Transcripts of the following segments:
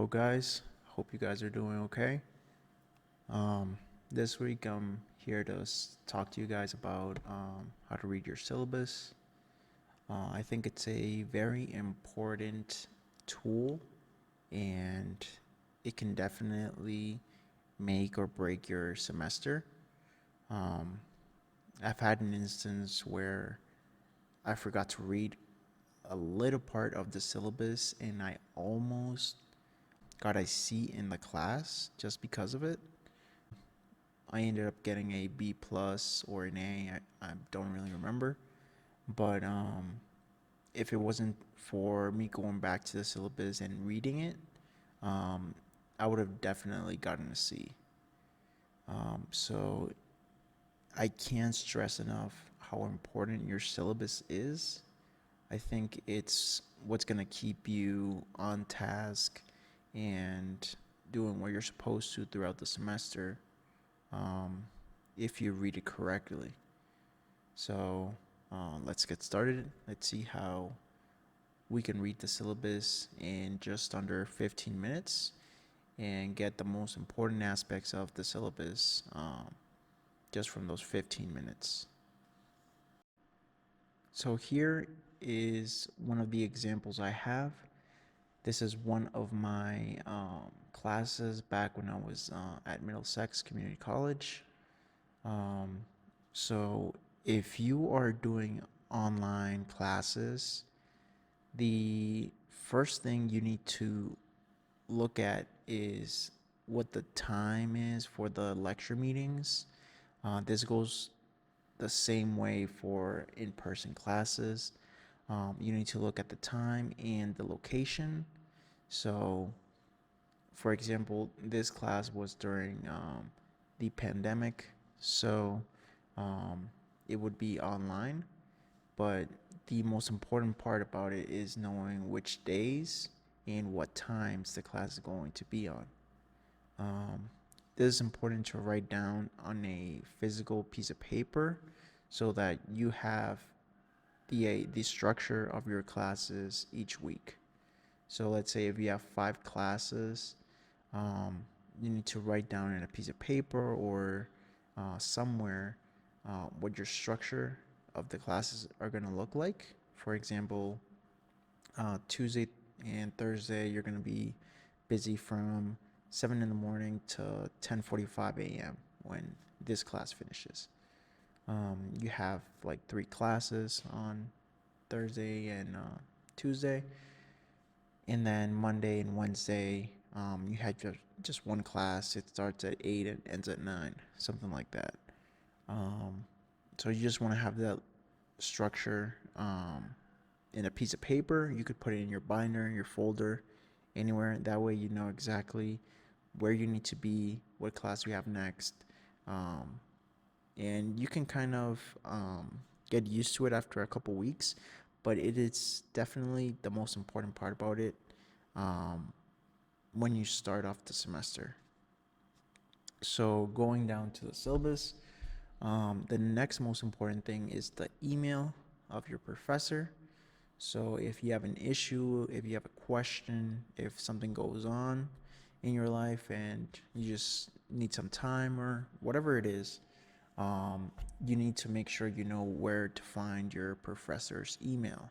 guys, hope you guys are doing okay. Um, this week I'm here to talk to you guys about how to read your syllabus. I think it's a very important tool and it can definitely make or break your semester. Um, I've had an instance where I forgot to read a little part of the syllabus and I almost got a C in the class just because of it. I ended up getting a B plus or an A. I don't really remember. But if it wasn't for me going back to the syllabus and reading it, um, I would have definitely gotten a C. So I can't stress enough how important your syllabus is. I think it's what's going to keep you on task and doing what you're supposed to throughout the semester, um, if you read it correctly. So let's get started. Let's see how we can read the syllabus in just under 15 minutes and get the most important aspects of the syllabus just from those 15 minutes. So here is one of the examples I have. This is one of my classes back when I was at Middlesex Community College. Um, so if you are doing online classes, the first thing you need to look at is what the time is for the lecture meetings. This goes the same way for in-person classes. You need to look at the time and the location. So, for example, this class was during the pandemic, so um, it would be online. But the most important part about it is knowing which days and what times the class is going to be on. Um, this is important to write down on a physical piece of paper so that you have the structure of your classes each week. So let's say if you have 5 classes, um, you need to write down in a piece of paper or somewhere what your structure of the classes are going to look like. For example, Tuesday and Thursday, you're going to be busy from 7 in the morning to 10:45 a.m. when this class finishes. You have like 3 classes on Thursday and Tuesday, and then Monday and Wednesday, you had just one class. It starts at 8 and ends at 9, something like that. Um, so you just want to have that structure in a piece of paper. You could put it in your binder, in your folder, anywhere. That way you know exactly where you need to be, what class you have next. Um, and you can kind of get used to it after a couple weeks, but it is definitely the most important part about it um, when you start off the semester. So going down to the syllabus, the next most important thing is the email of your professor. So if you have an issue, if you have a question, if something goes on in your life and you just need some time or whatever it is, you need to make sure you know where to find your professor's email.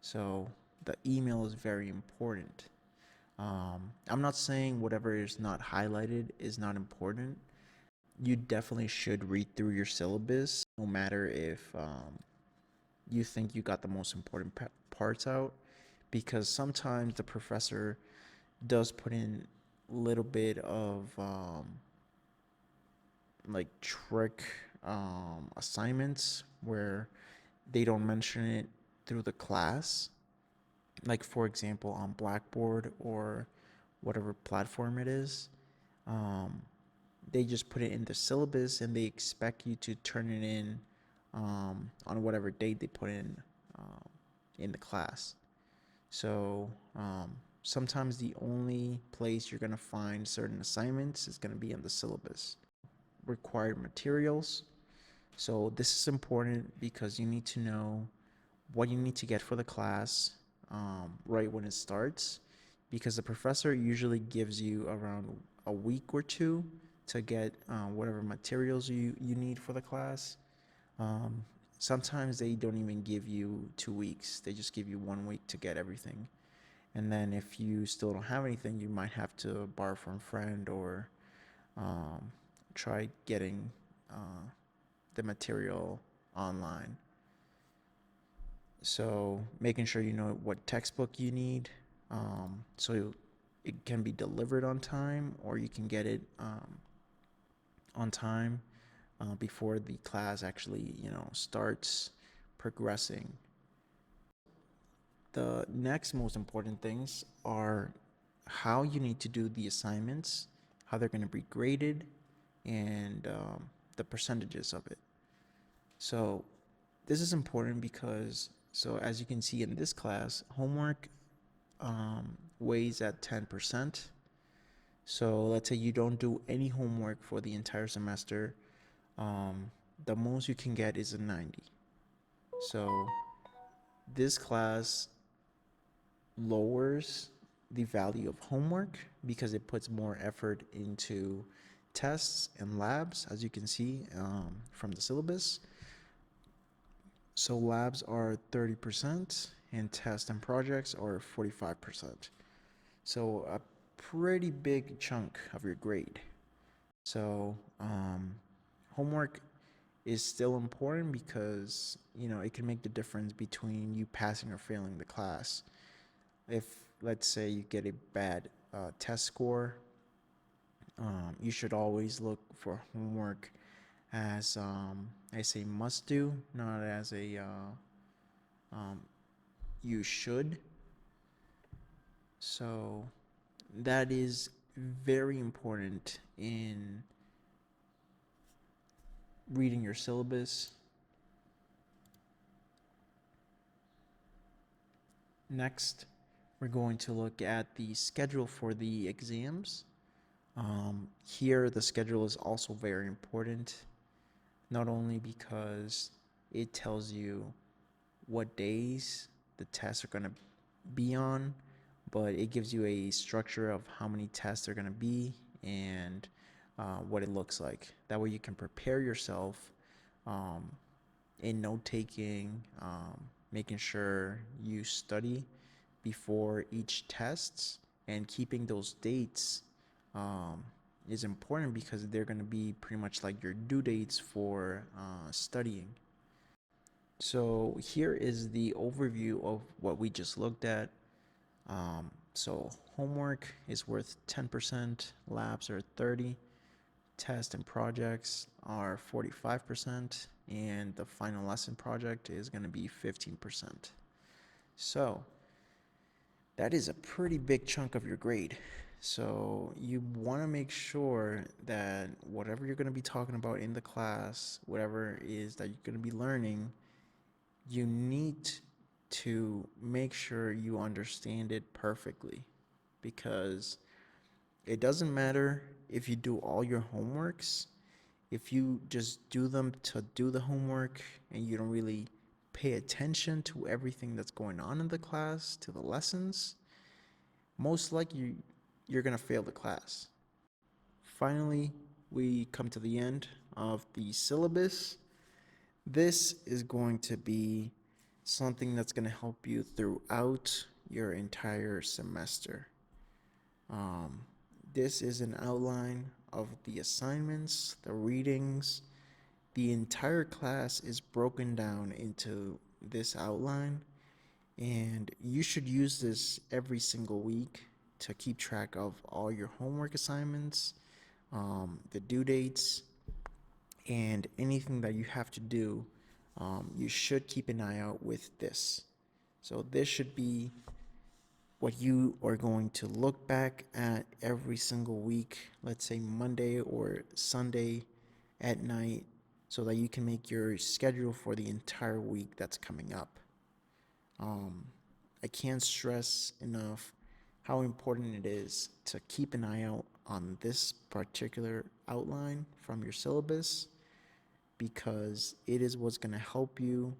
So the email is very important. I'm not saying whatever is not highlighted is not important. You definitely should read through your syllabus, no matter if you think you got the most important parts out, because sometimes the professor does put in a little bit of like trick assignments where they don't mention it through the class. Like, for example, on Blackboard or whatever platform it is, um, they just put it in the syllabus and they expect you to turn it in on whatever date they put in the class. So sometimes the only place you're going to find certain assignments is going to be in the syllabus. Required materials. So this is important because you need to know what you need to get for the class right when it starts. because the professor usually gives you around a week or two to get whatever materials you need for the class. Um, Sometimes they don't even give you 2 weeks, they just give you 1 week to get everything. And then if you still don't have anything, you might have to borrow from a friend or um, try getting uh, the material online. So making sure you know what textbook you need, so it can be delivered on time, or you can get it on time before the class actually, starts progressing. The next most important things are how you need to do the assignments, how they're going to be graded, and the percentages of it. So this is important because, so as you can see in this class, homework weighs at 10%. So let's say you don't do any homework for the entire semester, the most you can get is a 90. So this class lowers the value of homework because it puts more effort into tests and labs, as you can see from the syllabus. So labs are 30% and tests and projects are 45%. So a pretty big chunk of your grade. So homework is still important because it can make the difference between you passing or failing the class. If, let's say, you get a bad test score, you should always look for homework as a must do, not as a um, you should. So that is very important in reading your syllabus. Next, we're going to look at the schedule for the exams. Here, the schedule is also very important, not only because it tells you what days the tests are going to be on, but it gives you a structure of how many tests are going to be and what it looks like. That way you can prepare yourself um, in note taking, making sure you study before each test, and keeping those dates um, is important because they're going to be pretty much like your due dates for studying. So here is the overview of what we just looked at. So homework is worth 10%, labs are 30, tests and projects are 45%, and the final lesson project is going to be 15%. So that is a pretty big chunk of your grade. So you want to make sure that whatever you're going to be talking about in the class, whatever it is that you're going to be learning, you need to make sure you understand it perfectly, because it doesn't matter if you do all your homeworks. If you just do them to do the homework and you don't really pay attention to everything that's going on in the class, to the lessons, most likely you're going to fail the class. Finally, we come to the end of the syllabus. This is going to be something that's going to help you throughout your entire semester. Um, this is an outline of the assignments, the readings. The entire class is broken down into this outline, and you should use this every single week to keep track of all your homework assignments, the due dates, and anything that you have to do. You should keep an eye out with this. So this should be what you are going to look back at every single week, let's say Monday or Sunday at night, so that you can make your schedule for the entire week that's coming up. I can't stress enough how important it is to keep an eye out on this particular outline from your syllabus, because it is what's going to help you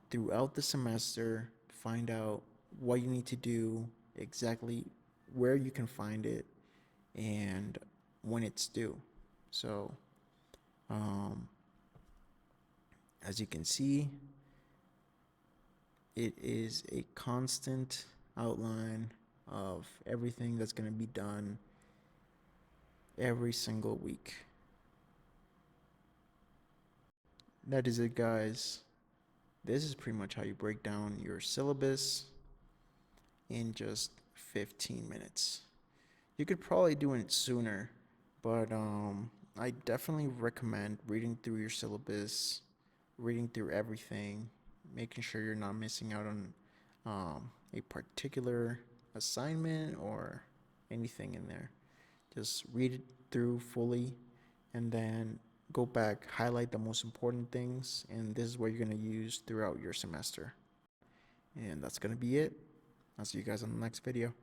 throughout the semester find out what you need to do exactly where you can find it and when it's due. So, um, as you can see, it is a constant outline of everything that's going to be done every single week. That is it, guys. This is pretty much how you break down your syllabus in just 15 minutes. You could probably do it sooner, but I definitely recommend reading through your syllabus, reading through everything, making sure you're not missing out on a particular assignment or anything in there. Just read it through fully and then go back, highlight the most important things, and this is what you're going to use throughout your semester. And that's going to be it. I'll see you guys on the next video.